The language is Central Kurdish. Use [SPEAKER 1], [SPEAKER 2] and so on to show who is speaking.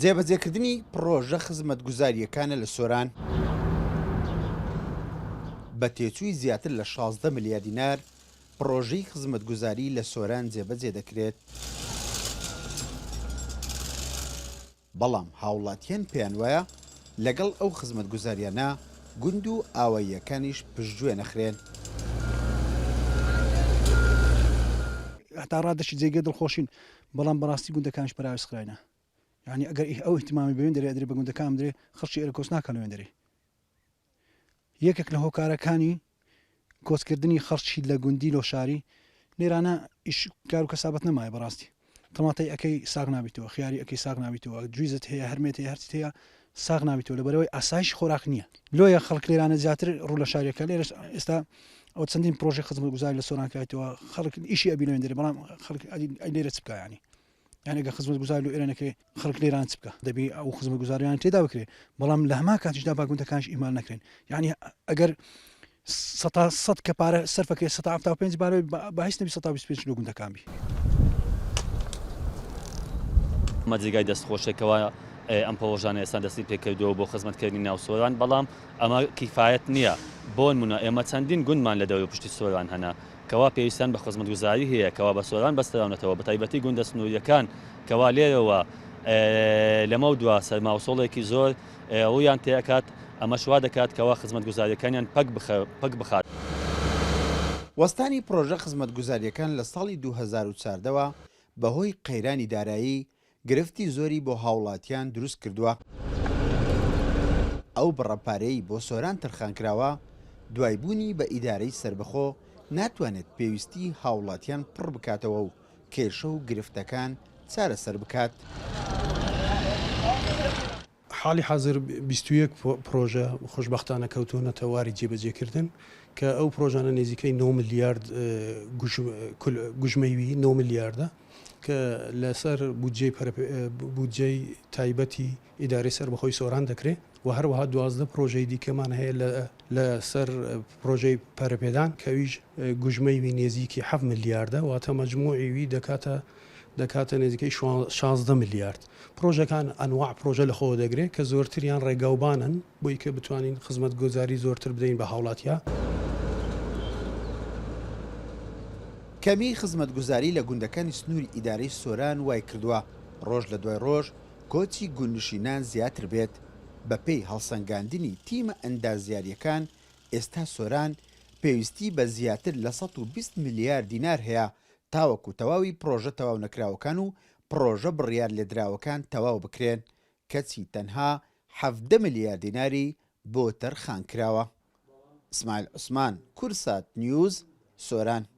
[SPEAKER 1] جێبەجێکردنی پرۆژە خزمەتگوزاریەکانە لە سۆران بە تێچووی زیاتر لە 16 ملیار دینار پرۆژەی خزمەتگوزاری لە سۆران جێبەجێ دەکرێت. بەڵام هاوڵاتیان پێیان وایە لەگەڵ ئەو خزمەتگوزاریانە گوند و ئاواییەکانیش پشتگوێ نەخرێن.
[SPEAKER 2] هەتا ڕادەشی جێگە دڵخۆشین، بەڵام بەڕاستی گوندەکانش بەراوسخراینە. یعنی ئەگەر ئەو احتیمامی بەوێن دەرێ ئەدرێ بە گوندەکان درێ خەڵکی ئێرە کۆچ ناکە لەوێن دەرێ. یەکێک لە هۆکارەکانی کۆچکردنی خەڵکی لە گوندی لۆشاری لێرانە ئیش کار و کەسابەت نەمایە بەڕاستی. تەماتەی ئەەکەی ساغ نابیتەوە، خیاری ئەەکەی ساغ نابیتەوە، جویزت هەیە، هەرمێت هەیە، هەرچیت هەیە ساغ نابیتەوە لەبەرەوەی ئاسایش خۆراک نییە. لۆیە خەڵک لێرانە زیاتر ڕوو لە شاریەکە لێرەش ئێستا ئەو چەندین پرۆژەی خزمەتگوزاری لە سۆران کاتەوە خەڵک ئیشی ئەبی لەوێن دەرێ، بەڵام خەڵک لێرە چ بکە ینی. یعنی ئەگە خزمەتگوزار لە ئێرانەکەی خەڵک لێران چ بکە دەبێ ئەو خزمەتگوزاریان تێدا بکرێ، بەڵام لە هەما کاتیشدا با گوندەکانش ئیمال نەکرێن. یعنی ئەگەر 100 کە پارە سەرفەکەی 175 بارەوەی بەهیچ نەبی 125 لە گوندەکان بی.
[SPEAKER 3] مەجێگای دەستخۆشێکەوە ئەم پرۆژانە ئێستا دەستی پێکردووە بۆ خزمەتکردنی ناو سۆران، بەڵام ئەمە کیفایەت نییە. بۆ نمونە ئێمە چەندین گوندمان لە دەوری پشتی سۆران هەنا کەوا پێویستیان بە خزمەتگوزاری هەیە، کەوا بە سۆران بەستراونەتەوە، بە تایبەتی گوندە سنووریەکان کەوا لێرەوە لەمە دووە سەرماوسۆڵێکی زۆر ڕوویان تێکات. ئەمە شوا دەکات کەوا خزمەتگوزاریەکانیان پەک بخات.
[SPEAKER 1] وەستانی پرۆژە خزمەتگوزاریەکان لە ساڵی 2014ەوە بەهۆی قەیرانی دارایی گرفتی زۆری بۆ هاوڵاتیان دروست کردووە. ئەو بڕەپارەی بۆ سۆران تەرخانکراوە دوایبوونی بە ئیدارەی سربەخۆ ناتوانێت پێویستی هاوڵاتیان پڕ بکاتەوە و کێشە و گرفتەکان چارەسەر بکات.
[SPEAKER 4] حاڵی حاضر 21 پرۆژە خۆشبەختانە کەوتونەتە واری جێبەجێکردن کە ئەو پرۆژانە نێزیکەی 9 ملیارد گوژمەوی 9 ملیاردە کە لەسەر بودجەی تایبەتی ئیدارەی سەربەخۆی سۆران دەکرێت و هەروەها 12 پرۆژەی دیکەمان هەیە لەسەر پرۆژەی پەرەپێدان کەویش گوژمەوی نێزیکی 7 ملیاردە واتە مەجموعیوی دەکاتە نێزیکەی 16 ملیارد. پرۆژەکان ئەنواع پرۆژە لە خۆ دەگرێت کە زۆرتریان ڕێگاوبانن بۆی کە بتوانین خزمەتگوزاری زۆرتر بدەین بە هاوڵاتیە.
[SPEAKER 1] کەمی خزمەتگوزاری لە گوندەکانی سنووری ئیدارەی سۆران وای کردووە ڕۆژ لە دوای ڕۆژ کۆچی گوندنشینان زیاتر بێت. بەپێی هەڵسەنگاندنی تیمە ئەندازیاریەکان ئێستا سۆران پێویستی بە زیاتر لە 120 ملیار دینار هەیە تاوەکو تەواوی پرۆژە تەواو نەکراوەکان و پرۆژە بڕیار لێدراوەکان تەواو بکرێن، کەچی تەنها 17 ملیار دیناری بۆ تەرخانکراوە. ئیسماعیل عوسمان، کورسات نیوز، سۆران.